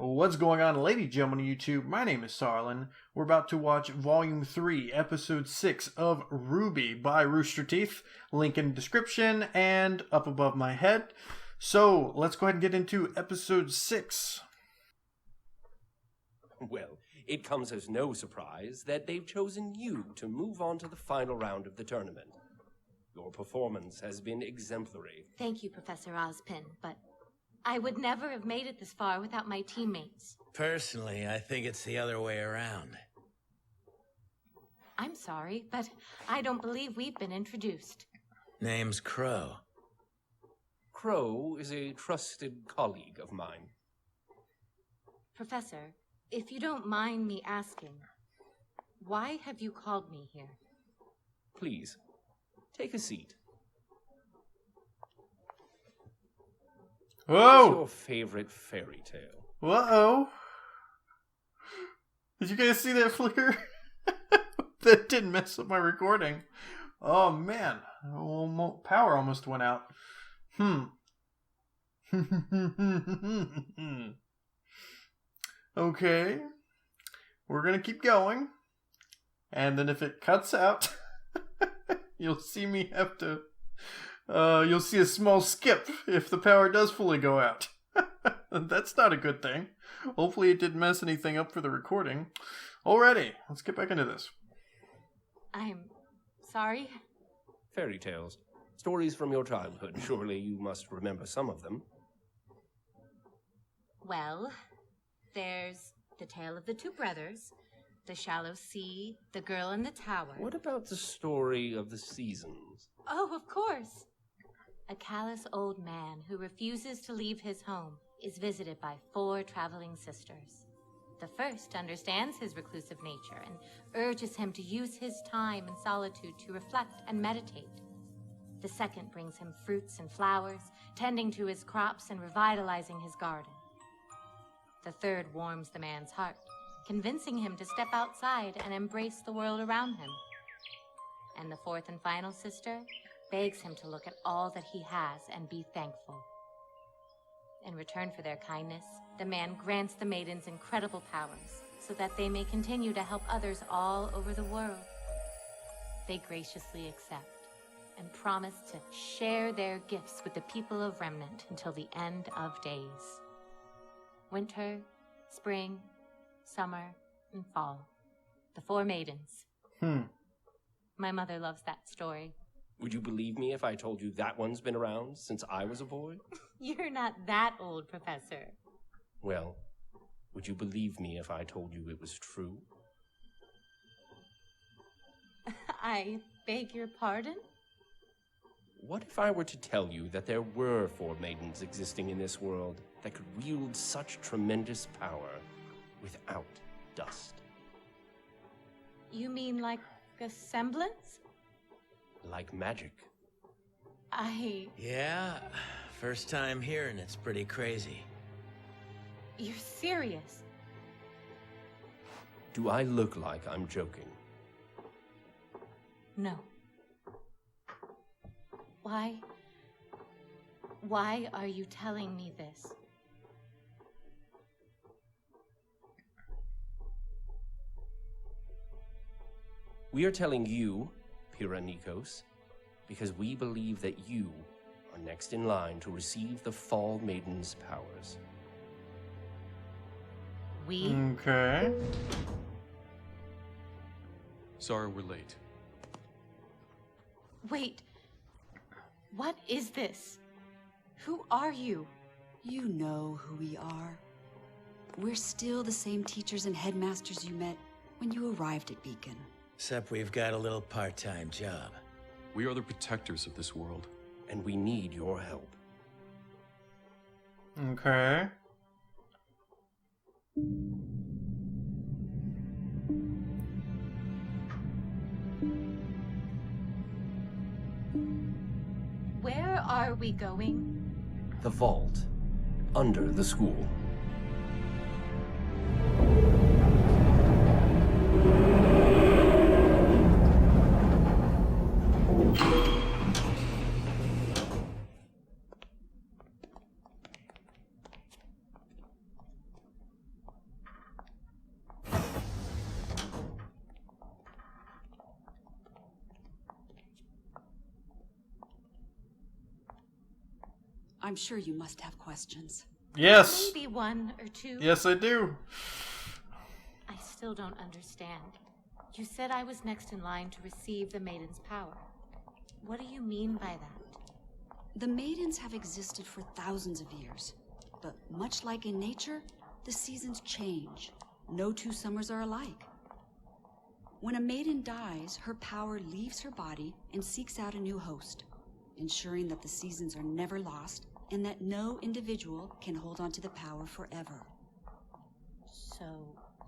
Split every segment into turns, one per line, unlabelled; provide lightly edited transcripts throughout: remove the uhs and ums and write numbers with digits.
What's going on, ladies and gentlemen of YouTube? My name is Sarlin. We're about to watch Volume 3, Episode 6 of RWBY by Rooster Teeth. Link in the description and up above my head. So, let's go ahead and get into Episode 6.
Well, it comes as no surprise that they've chosen you to move on to the final round of the tournament. Your performance has been exemplary.
Thank you, Professor Ozpin, but I would never have made it this far without my teammates.
Personally, I think it's the other way around.
I'm sorry, but I don't believe we've been introduced.
Name's Crow.
Crow is a trusted colleague of mine.
Professor, if you don't mind me asking, why have you called me here?
Please, take a seat.
Whoa!
What's your favorite fairy tale?
Uh-oh. Did you guys see that flicker? That didn't mess up my recording. Oh, man. Power almost went out. Okay. We're going to keep going. And then if it cuts out, you'll see me have to... you'll see a small skip if the power does fully go out. That's not a good thing. Hopefully it didn't mess anything up for the recording. Alrighty, let's get back into this.
I'm sorry.
Fairy tales. Stories from your childhood. Surely you must remember some of them.
Well, there's the tale of the two brothers, the shallow sea, the girl in the tower.
What about the story of the seasons?
Oh, of course. A callous old man who refuses to leave his home is visited by 4 traveling sisters. The first understands his reclusive nature and urges him to use his time in solitude to reflect and meditate. The second brings him fruits and flowers, tending to his crops and revitalizing his garden. The third warms the man's heart, convincing him to step outside and embrace the world around him. And the fourth and final sister begs him to look at all that he has and be thankful. In return for their kindness, the man grants the maidens incredible powers so that they may continue to help others all over the world. They graciously accept and promise to share their gifts with the people of Remnant until the end of days. Winter, spring, summer, and fall. The 4 maidens. My mother loves that story.
Would you believe me if I told you that one's been around since I was a boy?
You're not that old, Professor.
Well, would you believe me if I told you it was true?
I beg your pardon?
What if I were to tell you that there were 4 maidens existing in this world that could wield such tremendous power without dust?
You mean like a semblance?
Like magic.
Yeah, first time hearing it's pretty crazy.
You're serious?
Do I look like I'm joking?
No. Why are you telling me this?
We are telling you, Pyrrhanikos, because we believe that you are next in line to receive the Fall Maiden's powers.
We?
Okay.
Sorry we're late.
Wait. What is this? Who are you?
You know who we are. We're still the same teachers and headmasters you met when you arrived at Beacon.
Except we've got a little part-time job.
We are the protectors of this world.
And we need your help.
Okay.
Where are we going?
The vault, under the school.
I'm sure you must have questions.
Yes.
Maybe one or two.
Yes, I do.
I still don't understand. You said I was next in line to receive the Maiden's power. What do you mean by that?
The Maidens have existed for thousands of years. But much like in nature, the seasons change. No two summers are alike. When a maiden dies, her power leaves her body and seeks out a new host, ensuring that the seasons are never lost and that no individual can hold on to the power forever.
So,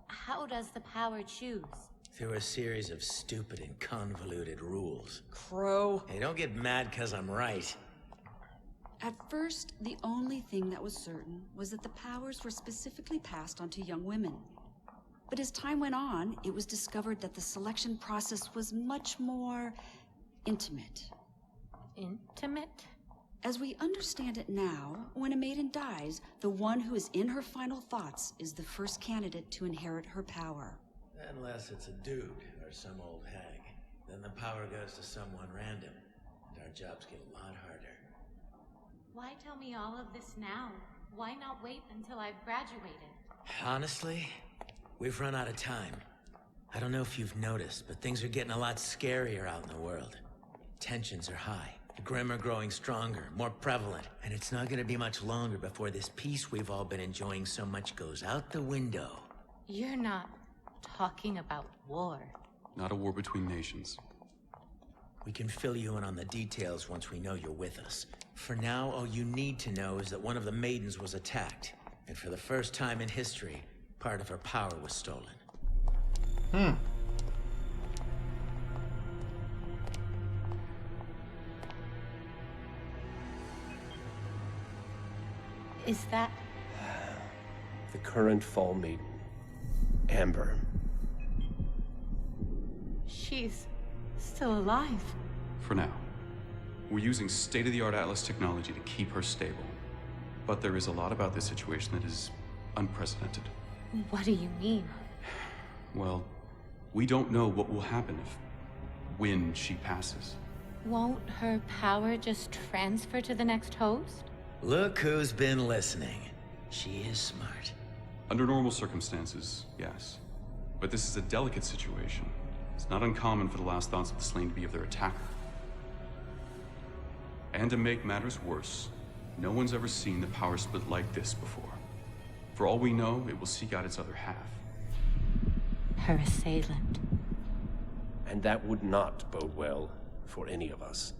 how does the power choose?
Through a series of stupid and convoluted rules.
Crow.
Hey, don't get mad because I'm right.
At first, the only thing that was certain was that the powers were specifically passed on to young women. But as time went on, it was discovered that the selection process was much more intimate.
Intimate?
As we understand it now, when a maiden dies, the one who is in her final thoughts is the first candidate to inherit her power.
Unless it's a dude or some old hag. Then the power goes to someone random, and our jobs get a lot harder.
Why tell me all of this now? Why not wait until I've graduated?
Honestly, we've run out of time. I don't know if you've noticed, but things are getting a lot scarier out in the world. Tensions are high. The Grimm are growing stronger, more prevalent, and it's not gonna be much longer before this peace we've all been enjoying so much goes out the window.
You're not talking about war.
Not a war between nations.
We can fill you in on the details once we know you're with us. For now, all you need to know is that one of the maidens was attacked, and for the first time in history, part of her power was stolen.
Is that...
The current Fall Maiden, Amber.
she's still alive?
For now. We're using state-of-the-art Atlas technology to keep her stable. But there is a lot about this situation that is unprecedented.
What do you mean?
Well, we don't know what will happen when she passes.
Won't her power just transfer to the next host?
Look who's been listening. She is smart.
Under normal circumstances, yes. But this is a delicate situation. It's not uncommon for the last thoughts of the slain to be of their attacker. And to make matters worse, no one's ever seen the power split like this before. For all we know, it will seek out its other half.
Her assailant.
And that would not bode well for any of us.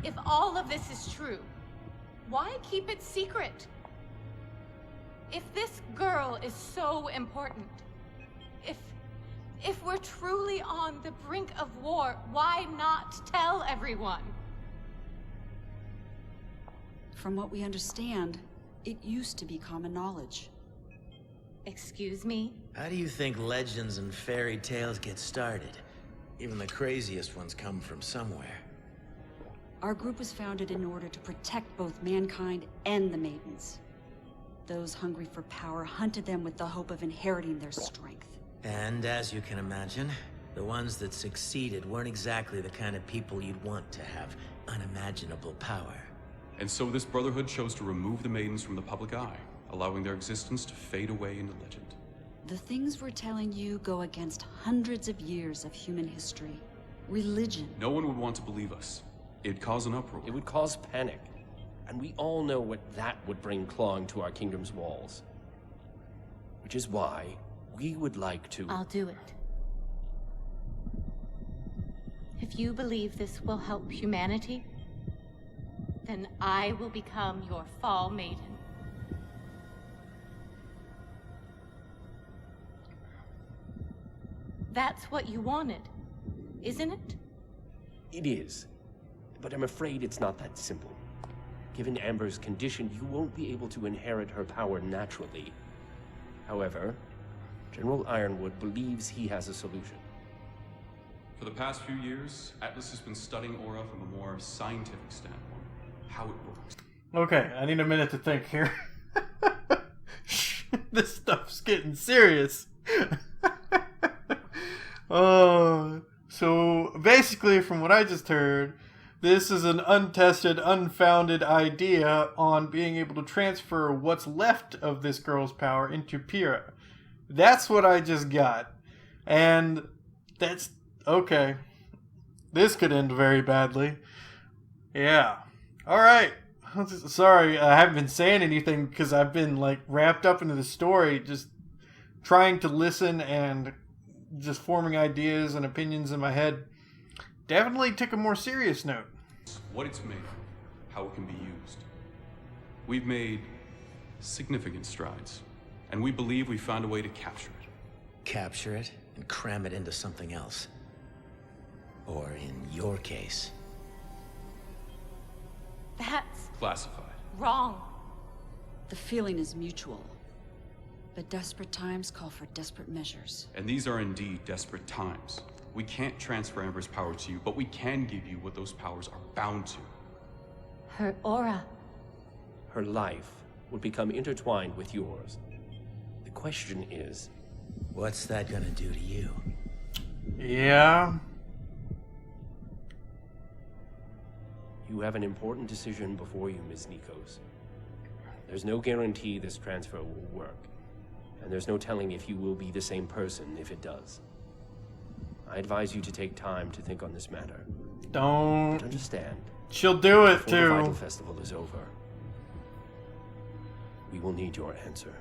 If all of this is true, why keep it secret? If this girl is so important, if we're truly on the brink of war, why not tell everyone?
From what we understand, it used to be common knowledge.
Excuse me?
How do you think legends and fairy tales get started? Even the craziest ones come from somewhere.
Our group was founded in order to protect both mankind and the Maidens. Those hungry for power hunted them with the hope of inheriting their strength.
And as you can imagine, the ones that succeeded weren't exactly the kind of people you'd want to have unimaginable power.
And so this Brotherhood chose to remove the Maidens from the public eye, allowing their existence to fade away into legend.
The things we're telling you go against hundreds of years of human history. Religion.
No one would want to believe us. It'd cause an uproar.
It would cause panic. And we all know what that would bring clawing to our kingdom's walls. Which is why we would like to...
I'll do it. If you believe this will help humanity, then I will become your Fall Maiden. That's what you wanted, isn't it?
It is. But I'm afraid it's not that simple. Given Amber's condition, you won't be able to inherit her power naturally. However, General Ironwood believes he has a solution.
For the past few years, Atlas has been studying Aura from a more scientific standpoint. How it works.
Okay, I need a minute to think here. This stuff's getting serious. So basically, from what I just heard, this is an untested, unfounded idea on being able to transfer what's left of this girl's power into Pyrrha. That's what I just got. And that's... okay. This could end very badly. Yeah. Alright. Sorry, I haven't been saying anything because I've been, like, wrapped up into the story, just trying to listen and just forming ideas and opinions in my head. Definitely took a more serious note.
What it's made of, how it can be used. We've made significant strides, and we believe we found a way to capture it.
Capture it and cram it into something else. Or in your case...
That's
Classified.
wrong.
The feeling is mutual. But desperate times call for desperate measures.
And these are indeed desperate times. We can't transfer Amber's power to you, but we can give you what those powers are bound to.
Her aura.
Her life would become intertwined with yours. The question is...
what's that gonna do to you?
Yeah.
You have an important decision before you, Ms. Nikos. There's no guarantee this transfer will work. And there's no telling if you will be the same person if it does. I advise you to take time to think on this matter.
Don't...
But understand,
she'll do it,
before the Vital
too.
Festival is over, we will need your answer.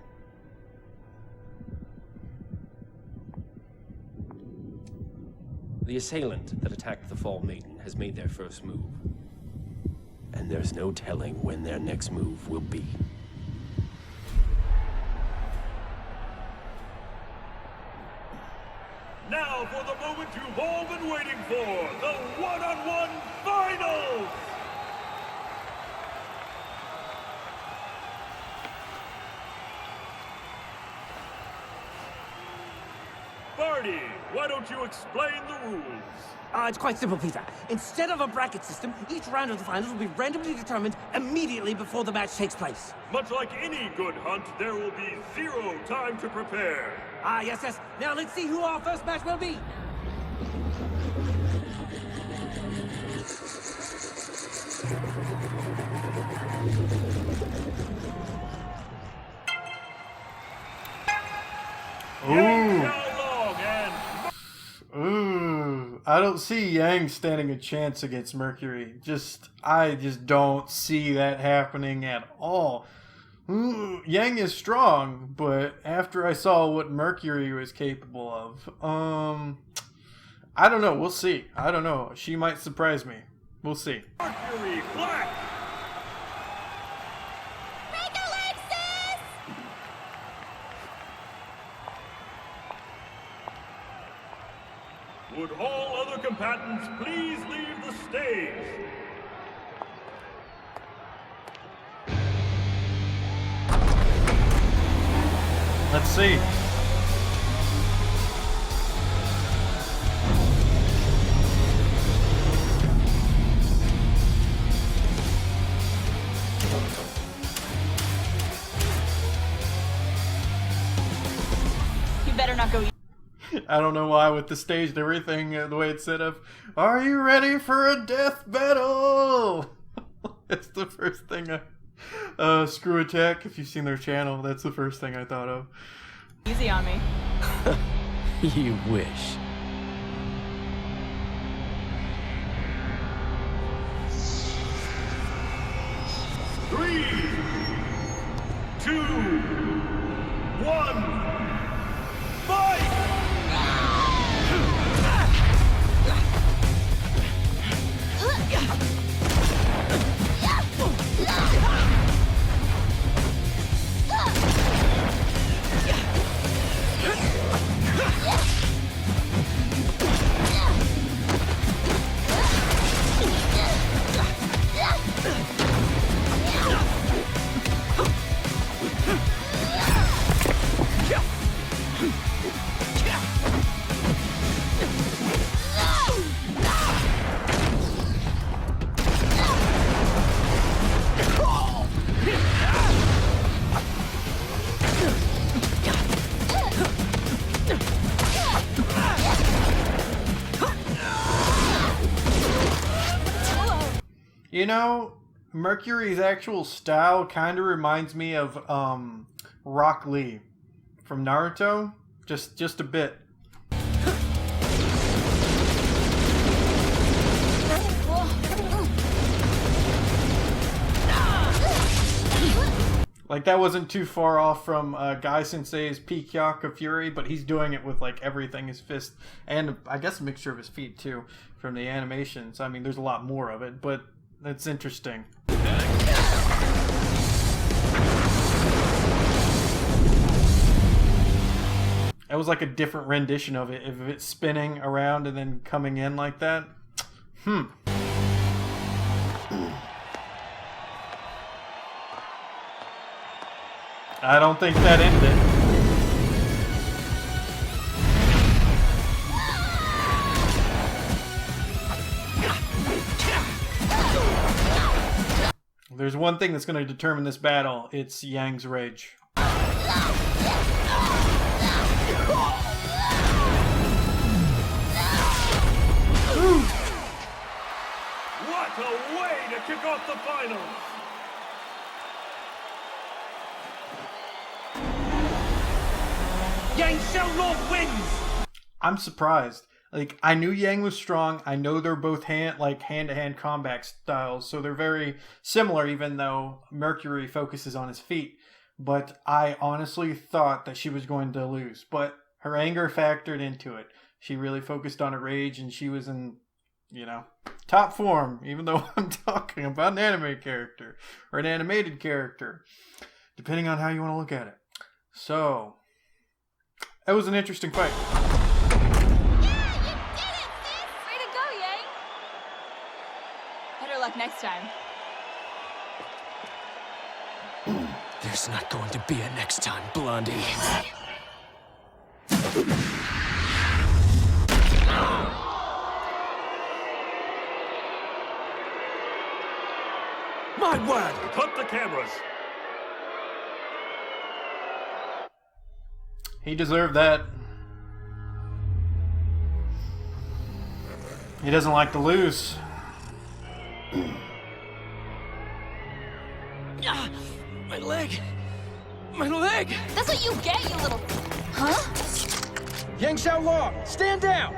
The assailant that attacked the Fall Maiden has made their first move. And there's no telling when their next move will be.
Now for the moment you've all been waiting for, the one-on-one finals! Barty, why don't you explain the rules?
It's quite simple, Peter. Instead of a bracket system, each round of the finals will be randomly determined immediately before the match takes place.
Much like any good hunt, there will be 0 time to prepare.
Yes. Now let's see who our first match will be.
Ooh.
And
Ooh. I don't see Yang standing a chance against Mercury. I just don't see that happening at all. Ooh, Yang is strong, but after I saw what Mercury was capable of, I don't know. We'll see. I don't know. She might surprise me. We'll see.
Mercury Black! Would all other combatants please leave the stage?
Let's see.
You better not go.
I don't know why with the stage and everything, the way it's set up. Are you ready for a death battle? It's the first thing Screw Attack, if you've seen their channel, that's the first thing I thought of.
Easy on me.
You wish.
Three, 2, 1, fight!
You know, Mercury's actual style kind of reminds me of Rock Lee from Naruto. Just a bit. Like, that wasn't too far off from Guy Sensei's Peacock of Fury, but he's doing it with, like, everything, his fist, and I guess a mixture of his feet, too, from the animations. I mean, there's a lot more of it, but it's interesting. It was like a different rendition of it, if it's spinning around and then coming in like that. I don't think that ended. There's one thing that's going to determine this battle. It's Yang's rage.
What a way to kick off the finals!
Yang Xiaolong wins!
I'm surprised. Like, I knew Yang was strong. I know they're both hand-to-hand combat styles, so they're very similar, even though Mercury focuses on his feet. But I honestly thought that she was going to lose. But her anger factored into it. She really focused on her rage, and she was in, top form, even though I'm talking about an anime character, or an animated character, depending on how you want to look at it. So, it was an interesting fight.
Better luck next time.
There's not going to be a next time, Blondie.
My word!
Cut the cameras.
He deserved that. He doesn't like to lose.
My leg! My leg!
That's what you get, you little... Huh?
Yang Xiaolong, stand down!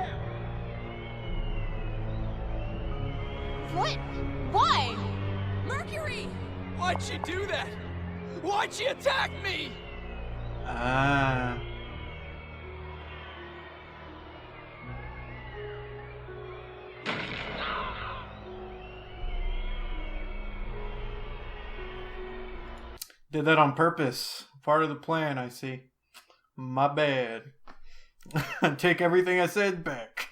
What? Why?
Mercury! Why'd she do that? Why'd she attack me?
Did that on purpose. Part of the plan, I see. My bad. Take everything I said back.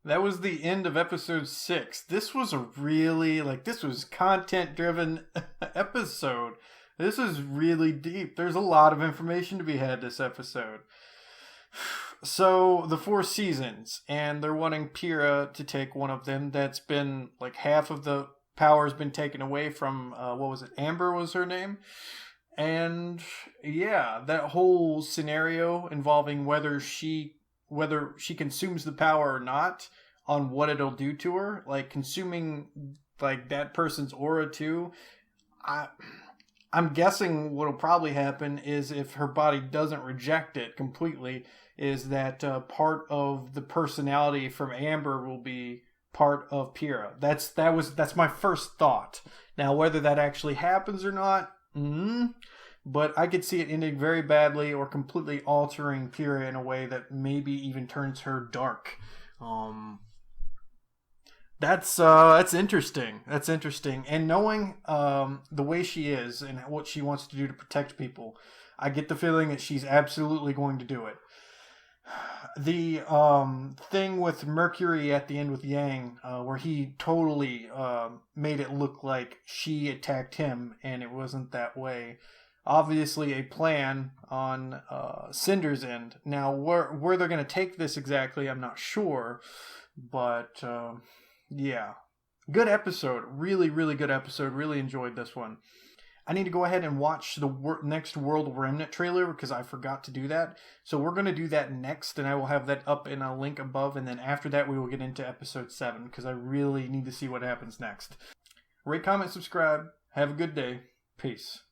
That was the end of episode 6. This was a really, this was content-driven episode. This is really deep. There's a lot of information to be had this episode. So, the 4 seasons, and they're wanting Pyrrha to take one of them. That's been, half of the power's been taken away from, Amber was her name? And, yeah, that whole scenario involving whether she consumes the power or not, on what it'll do to her, consuming that person's aura too. I'm guessing what'll probably happen is, if her body doesn't reject it completely, is that part of the personality from Amber will be part of Pyrrha. That's my first thought. Now, whether that actually happens or not, but I could see it ending very badly, or completely altering Pyrrha in a way that maybe even turns her dark. That's interesting. That's interesting. And knowing the way she is and what she wants to do to protect people, I get the feeling that she's absolutely going to do it. The thing with Mercury at the end with Yang, where he totally made it look like she attacked him, and it wasn't that way. Obviously a plan on Cinder's end. Now, where they're going to take this exactly, I'm not sure. But, yeah. Good episode. Really, really good episode. Really enjoyed this one. I need to go ahead and watch the next World Remnant trailer because I forgot to do that. So we're going to do that next, and I will have that up in a link above. And then after that, we will get into episode 7 because I really need to see what happens next. Rate, comment, subscribe. Have a good day. Peace.